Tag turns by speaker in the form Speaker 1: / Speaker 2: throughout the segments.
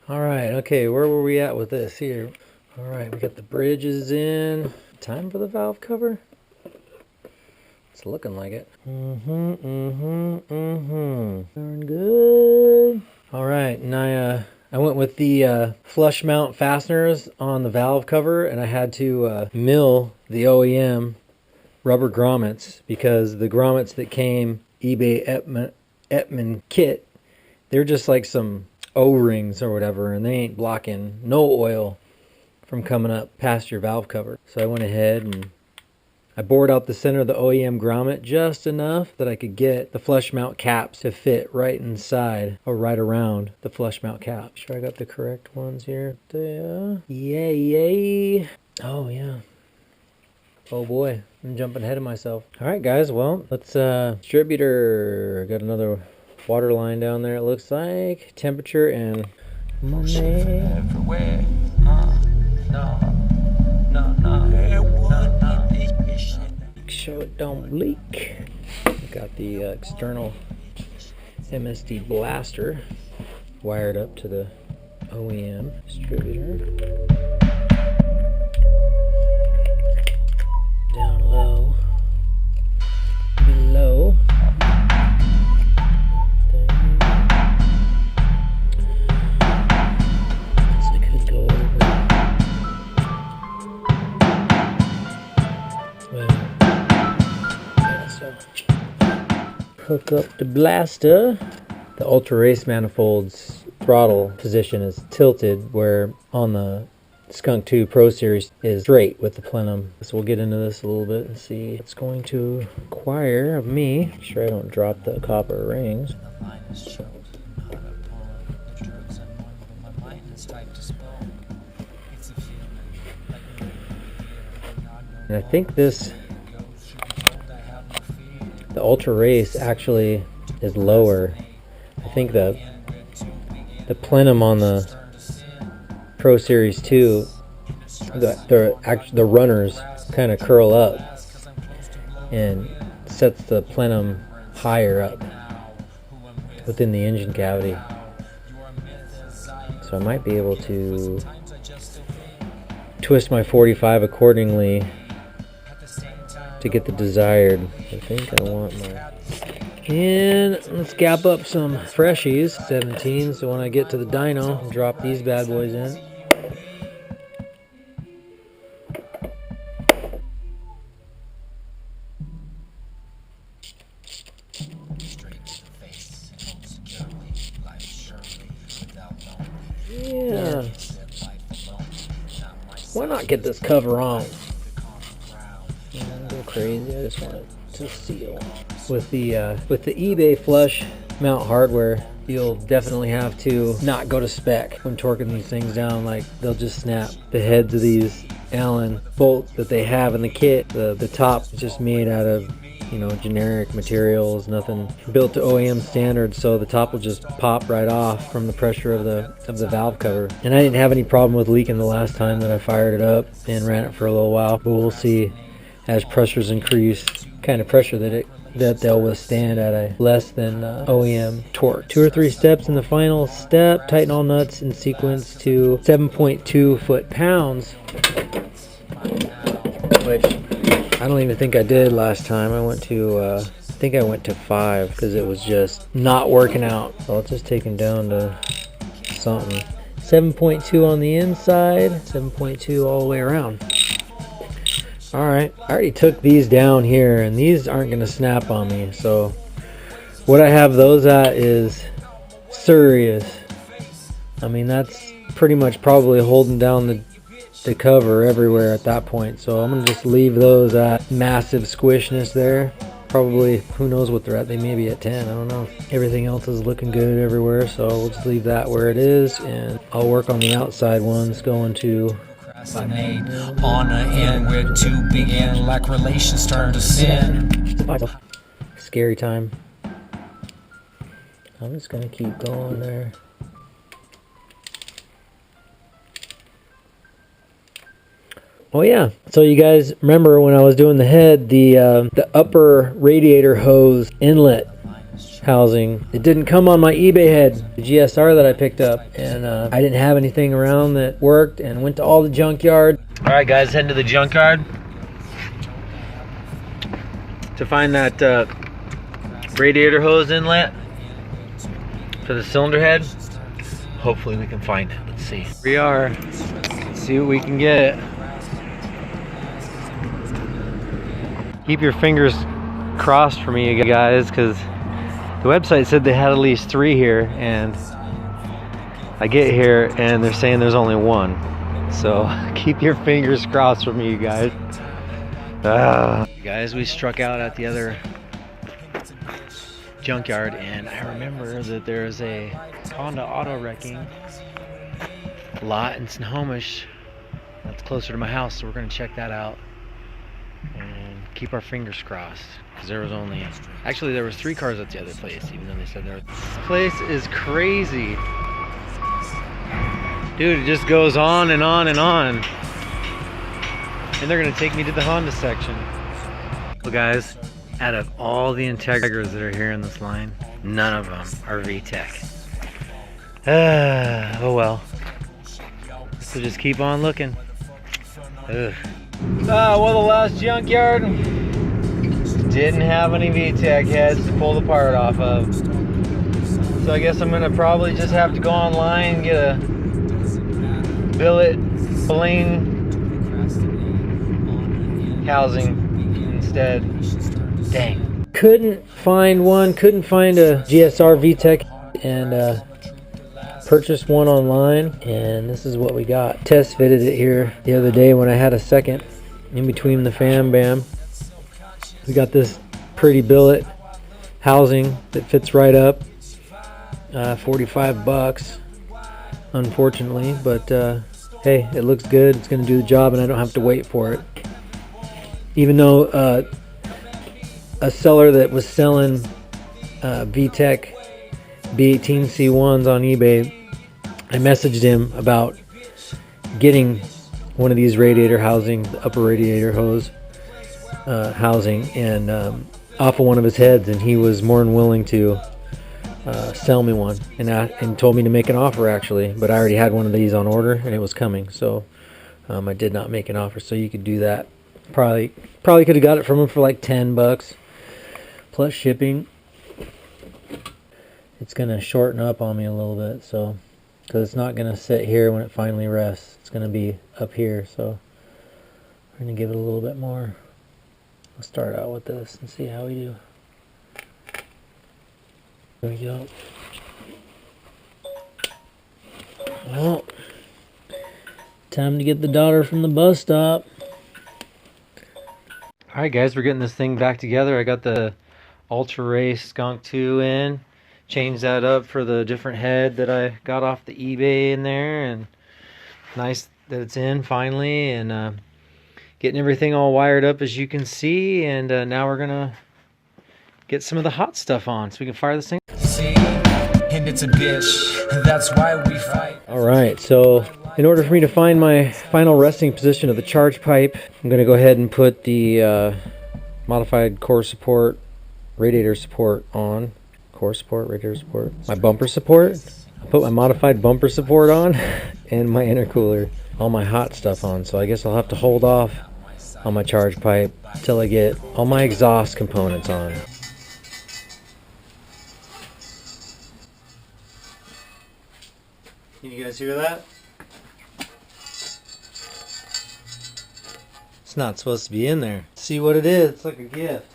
Speaker 1: Alright, okay, where were we at with this here? Alright, we got the bridges in. Time for the valve cover? It's looking like it. Darn good. Alright, and I went with the flush mount fasteners on the valve cover, and I had to mill the OEM rubber grommets because the grommets that came eBay Etman kit, they're just like some O-rings or whatever, and they ain't blocking no oil from coming up past your valve cover. So I went ahead and I bored out the center of the OEM grommet just enough that I could get the flush mount caps to fit right inside or right around the flush mount cap. Sure I got the correct ones here. Yay. Oh yeah. Oh boy, I'm jumping ahead of myself. All right guys, well, let's distributor. Got another water line down there, it looks like. Temperature and money. Everywhere. Make sure it don't leak. Got the external MSD blaster wired up to the OEM distributor. Down low, below. Hook up the blaster. The Ultra Race manifold's throttle position is tilted, where on the Skunk 2 Pro Series is straight with the plenum. So we'll get into this a little bit and see what's going to require of me. Make sure I don't drop the copper rings. And I think this, the Ultra Race actually is lower. I think the plenum on the Pro Series 2, the runners kind of curl up and sets the plenum higher up within the engine cavity. So I might be able to twist my 45 accordingly to get the desired. I think I want my... And let's gap up some freshies, 17, so when I get to the dyno, I'll drop these bad boys in. Yeah. Why not get this cover on? Go crazy. I just want it to seal. With the eBay flush mount hardware, you'll definitely have to not go to spec when torquing these things down. Like, they'll just snap. The heads of these Allen bolts that they have in the kit, the top is just made out of, you know, generic materials, nothing built to OEM standards, so the top will just pop right off from the pressure of the valve cover. And I didn't have any problem with leaking the last time that I fired it up and ran it for a little while, but we'll see as pressures increase, kind of pressure that they'll withstand at a less than OEM torque. 2 or 3 steps in the final step. Tighten all nuts in sequence to 7.2 foot-pounds, which I don't even think I did last time. I went to, I think I went to 5 because it was just not working out. So I'll just take them down to something. 7.2 on the inside, 7.2 all the way around. Alright, I already took these down here, and these aren't going to snap on me. So what I have those at is serious. I mean, that's pretty much probably holding down the cover everywhere at that point. So I'm going to just leave those at massive squishness there. Probably, who knows what they're at. They may be at 10, I don't know. Everything else is looking good everywhere, so we'll just leave that where it is, and I'll work on the outside ones going to...
Speaker 2: on a end where two begin, like relations turn to sin.
Speaker 1: Scary time. I'm just gonna keep going there. Oh yeah, so you guys remember when I was doing the head, the upper radiator hose inlet housing, it didn't come on my eBay head, the GSR that I picked up, and I didn't have anything around that worked, and went to all the junkyard. All right guys, heading to the junkyard to find that radiator hose inlet for the cylinder head. Hopefully we can find it. Let's see. Here we are. Let's see what we can get. Keep your fingers crossed for me, you guys, because the website said they had at least 3 here, and I get here and they're saying there's only 1. So keep your fingers crossed for me, you guys. Guys, we struck out at the other junkyard, and I remember that there's a Honda auto wrecking lot in Snohomish that's closer to my house, so we're going to check that out and keep our fingers crossed, because there was only, actually there was 3 cars at the other place, even though they said there was. This place is crazy, dude. It just goes on and on and on, and they're going to take me to the Honda section. Well guys, out of all the Integras that are here in this line, none of them are VTEC. Oh well. So just keep on looking. Ugh. Well, the last junkyard didn't have any VTEC heads to pull the part off of. So I guess I'm gonna probably just have to go online and get a billet bling housing instead. Dang. Couldn't find one, couldn't find a GSR VTEC, and purchased one online, and this is what we got. Test fitted it here the other day when I had a second in between the fan bam. We got this pretty billet housing that fits right up. 45 bucks, unfortunately, but hey, it looks good. It's gonna do the job, and I don't have to wait for it. Even though a seller that was selling VTEC B18C1s on eBay, I messaged him about getting one of these radiator housing, the upper radiator hose housing, and off of one of his heads, and he was more than willing to sell me one, and told me to make an offer actually, but I already had one of these on order and it was coming, so I did not make an offer. So you could do that. Probably could have got it from him for like 10 bucks plus shipping. It's gonna shorten up on me a little bit, so because it's not gonna sit here when it finally rests, it's gonna be up here, so we're gonna give it a little bit more. I'll start out with this and see how we do. There we go. Well, time to get the daughter from the bus stop. Alright guys, we're getting this thing back together. I got the Ultra Race Skunk 2 in. Changed that up for the different head that I got off the eBay in there, and nice that it's in finally, and getting everything all wired up as you can see, and now we're gonna get some of the hot stuff on so we can fire this thing.
Speaker 2: And it's a bitch, that's why we fight.
Speaker 1: Alright, so in order for me to find my final resting position of the charge pipe, I'm gonna go ahead and put the modified core support, radiator support on. Core support, radiator support, my bumper support. I put my modified bumper support on and my intercooler, all my hot stuff on. So I guess I'll have to hold off on my charge pipe till I get all my exhaust components on. Can you guys hear that? It's not supposed to be in there. See what it is? It's like a gift.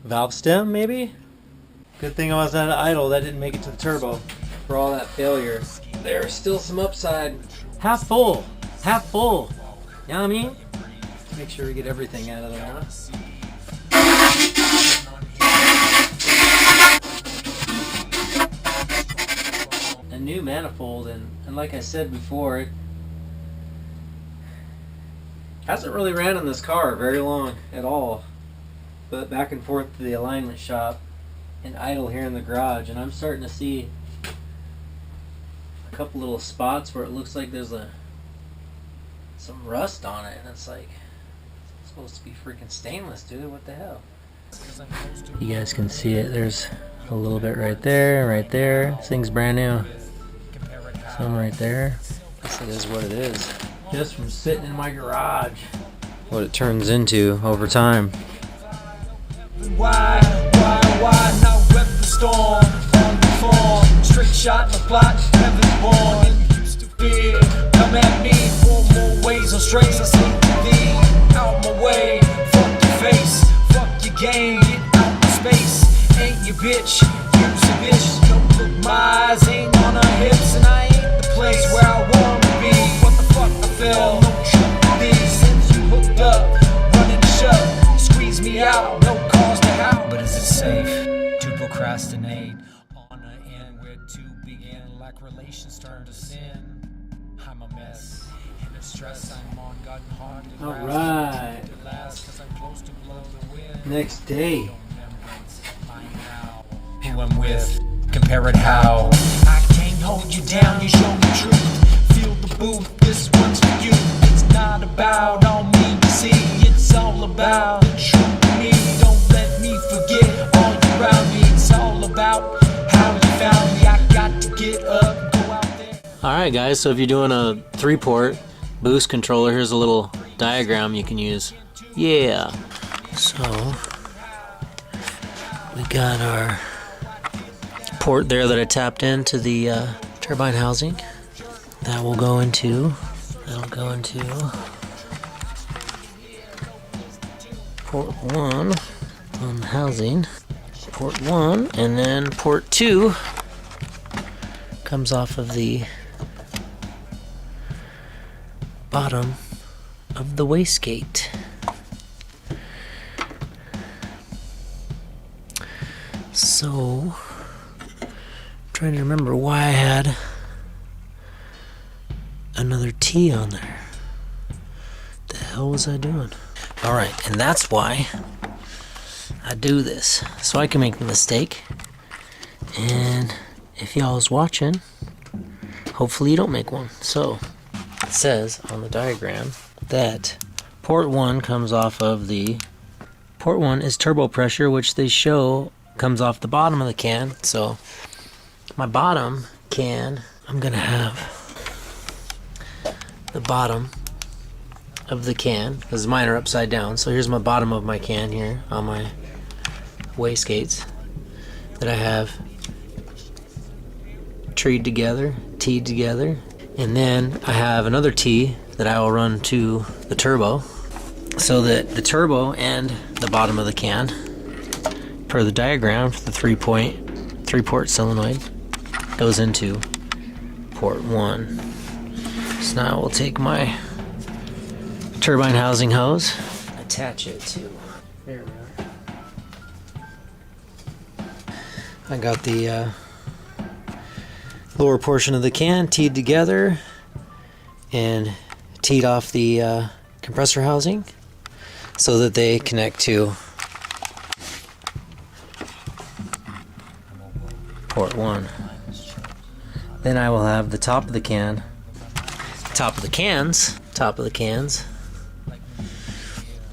Speaker 1: Valve stem, maybe? Good thing I wasn't at idle. That didn't make it to the turbo for all that failure. There's still some upside. Half full. Half full. You know what I mean? Let's make sure we get everything out of there, huh? A new manifold, and like I said before, it hasn't really ran in this car very long at all. but back and forth to the alignment shop and idle here in the garage, and I'm starting to see a couple little spots where it looks like there's some rust on it, and it's like, it's supposed to be freaking stainless, dude. What the hell? You guys can see it. There's a little bit right there, right there. This thing's brand new. Some right there. This is what it is. Just from sitting in my garage. What it turns into over time.
Speaker 2: Why now weather the storm on the form? Straight shot in the plot, heaven born. And used to fear, come at me 4 more ways on straight. I say to thee, out my way. Fuck your face, fuck your game, get out of space. Ain't your bitch, use a bitch. Don't look, my eyes ain't on her hips, and I ain't the place where I wanna be. What the fuck I feel, no truth to be. Since you hooked up, running the show, squeeze me out, no cause to howl. But is it safe to procrastinate on an end where to begin? Like relations turn to sin. I'm a mess, and the stress I'm on gotten hard to grasp.
Speaker 1: Alright.
Speaker 2: To last, 'cause I'm close to blow the wind.
Speaker 1: Next day.
Speaker 2: Who I'm with, compare it how I can't hold you down, you show me truth. Feel the booth, this one's for you. It's not about all me to see, it's all about the truth to me. Don't let me forget all around me. It's all about how you found me. I got to get up, go out there.
Speaker 1: Alright guys, so if you're doing a 3-port boost controller, here's a little diagram you can use. Yeah. So we got our port there that I tapped into the turbine housing. That will go into port 1 on the housing. Port 1, and then port 2 comes off of the bottom of the wastegate. So trying to remember why I had another T on there. The hell was I doing? Alright, and that's why I do this. So I can make the mistake. And if y'all is watching, hopefully you don't make one. So it says on the diagram that port 1 comes off of the port 1 is turbo pressure, which they show comes off the bottom of the can. So my bottom can, I'm gonna have the bottom of the can, because mine are upside down. So here's my bottom of my can here on my wastegates that I have teed together, and then I have another T that I will run to the turbo, so that the turbo and the bottom of the can, per the diagram for the 3-port solenoid, goes into port 1. So now we'll take my turbine housing hose, attach it to, there we are. I got the lower portion of the can teed together and teed off the compressor housing so that they connect to port 1. Then I will have the top of the cans,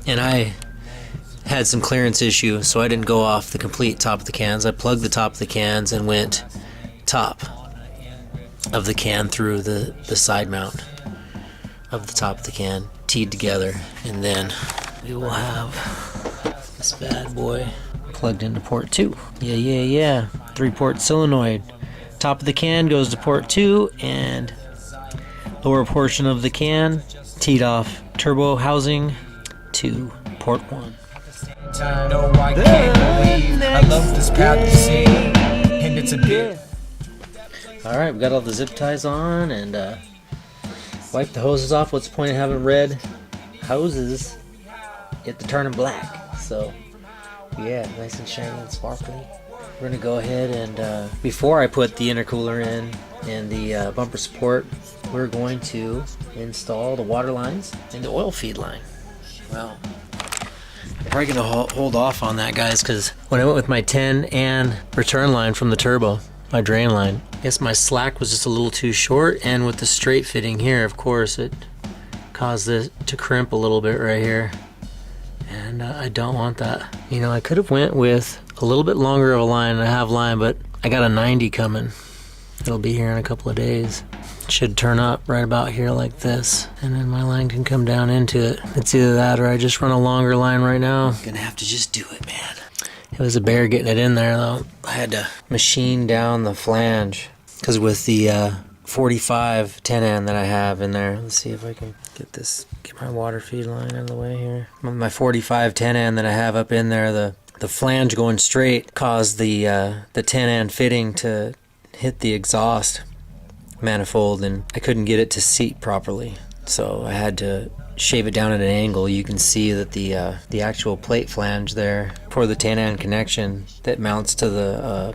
Speaker 1: and I had some clearance issue, so I didn't go off the complete top of the cans. I plugged the top of the cans and went top of the can through the side mount of the top of the can, teed together, and then we will have this bad boy plugged into port 2. Yeah. 3-port solenoid. Top of the can goes to port 2, and lower portion of the can teed off turbo housing to port 1.
Speaker 2: No, I can't believe I love this path to see, and it's a bit.
Speaker 1: Alright, we got all the zip ties on, and wipe the hoses off. What's the point of having red hoses if they're turning black? So yeah, nice and shiny and sparkly. We're gonna go ahead and before I put the intercooler in and the bumper support, we're going to install the water lines and the oil feed line. Well, Probably gonna hold off on that, guys, because when I went with my 10 and return line from the turbo, my drain line, I guess my slack was just a little too short, and with the straight fitting here, of course, it caused it to crimp a little bit right here, and I don't want that. You know, I could have went with a little bit longer of a line, and a half line, but I got a 90 coming. It'll be here in a couple of days. It should turn up right about here like this, and then my line can come down into it. It's either that or I just run a longer line right now. I'm gonna have to just do it, man. It was a bear getting it in there though. I had to machine down the flange, because with the 45 10N that I have in there, let's see if I can get my water feed line out of the way here. My 45 10N that I have up in there, the flange going straight caused the 10N fitting to hit the exhaust manifold, and I couldn't get it to seat properly, so I had to shave it down at an angle. You can see that the actual plate flange there for the 10N connection that mounts to the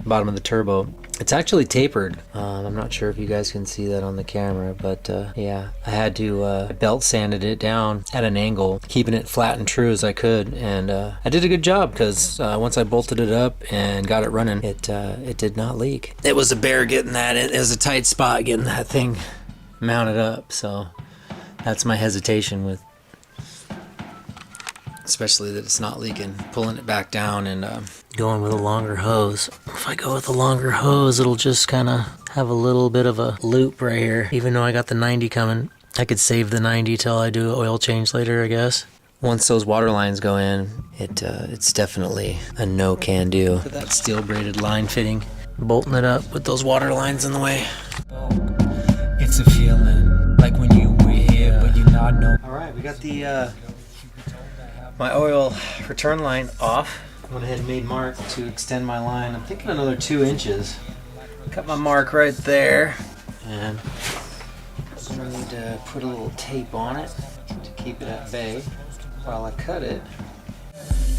Speaker 1: bottom of the turbo, it's actually tapered. I'm not sure if you guys can see that on the camera, but yeah, I had to belt sanded it down at an angle, keeping it flat and true as I could, and I did a good job, because once I bolted it up and got it running, it did not leak. It was a bear getting that. It was a tight spot getting that thing mounted up, so that's my hesitation with, especially that it's not leaking, pulling it back down and going with a longer hose. If I go with a longer hose, it'll just kind of have a little bit of a loop right here. Even though I got the 90 coming, I could save the 90 till I do an oil change later, I guess. Once those water lines go in, it's definitely a no can do. That steel braided line fitting, bolting it up with those water lines in the way.
Speaker 2: It's a feeling like when you were here, but you're not no.
Speaker 1: All right, we got the my oil return line off. Went ahead and made mark to extend my line. I'm thinking another 2 inches. Got my mark right there, and I'm gonna need to put a little tape on it to keep it at bay while I cut it.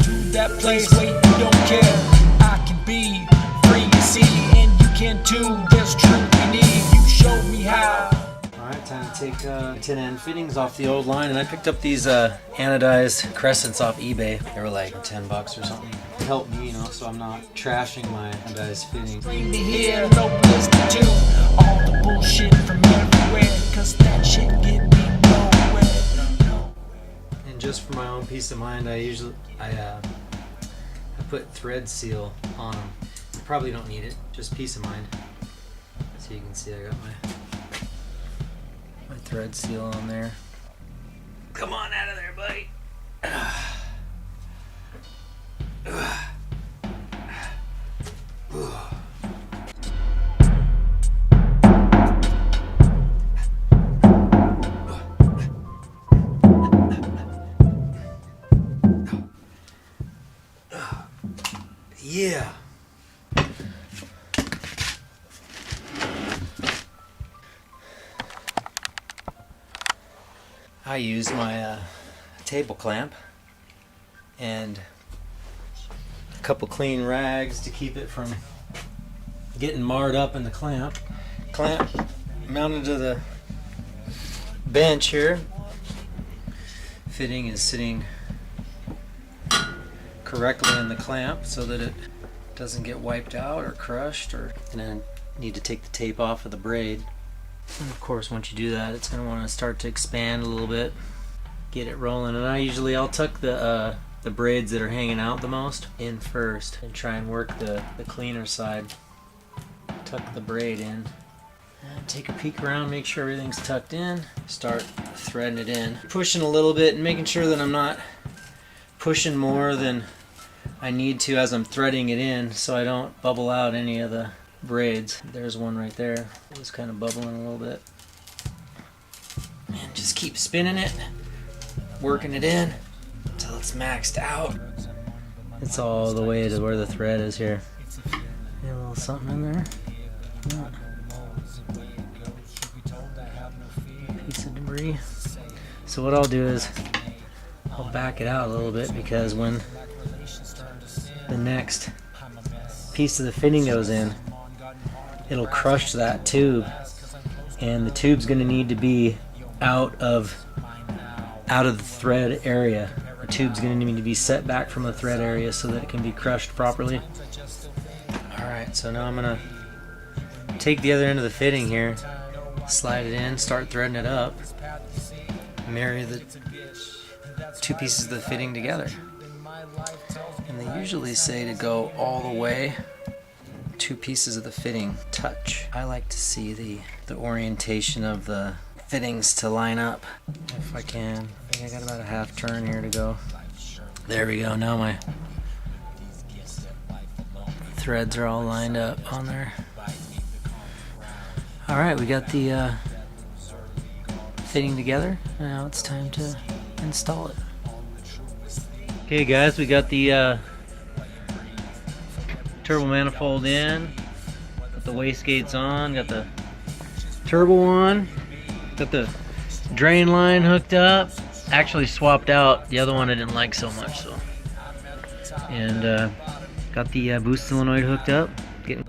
Speaker 2: To that place where you don't care, I can be free and see, and you can too. There's truth we need. You showed me how.
Speaker 1: Alright, time to take 10N fittings off the old line, and I picked up these anodized crescents off eBay. They were like 10 bucks or something. It helped me, you know, so I'm not trashing my anodized fittings.
Speaker 2: Bring me here, no place to do all the bullshit from everywhere, cause that shit get me nowhere.
Speaker 1: And just for my own peace of mind, I put thread seal on them. I probably don't need it, just peace of mind. So you can see I got my thread seal on there. Come on out of there, buddy. Yeah. I use my table clamp and a couple clean rags to keep it from getting marred up in the clamp. Clamp mounted to the bench here. Fitting is sitting correctly in the clamp so that it doesn't get wiped out or crushed, or and then need to take the tape off of the braid. And of course, once you do that, it's going to want to start to expand a little bit, get it rolling. And I'll tuck the braids that are hanging out the most in first and try and work the cleaner side. Tuck the braid in and take a peek around, make sure everything's tucked in, start threading it in, pushing a little bit and making sure that I'm not pushing more than I need to as I'm threading it in, so I don't bubble out any of the braids. There's one right there. It was kind of bubbling a little bit. And just keep spinning it, working it in until it's maxed out. It's all the way to where the thread is here. Got a little something in there. Yeah. Piece of debris. So what I'll do is I'll back it out a little bit, because when the next piece of the fitting goes in, it'll crush that tube, and the tube's going to need to be out of the thread area. The tube's going to need to be set back from the thread area so that it can be crushed properly. Alright, so now I'm going to take the other end of the fitting here, slide it in, start threading it up, marry the two pieces of the fitting together. And they usually say to go all the way, two pieces of the fitting touch. I like to see the orientation of the fittings to line up if I can. I think I got about a half turn here to go. There we go. Now my threads are all lined up on there. Alright, we got the fitting together. Now it's time to install it. Okay guys, we got the turbo manifold in, got the wastegates on, got the turbo on, got the drain line hooked up. Actually swapped out the other one I didn't like so much, so. And got the boost solenoid hooked up. Getting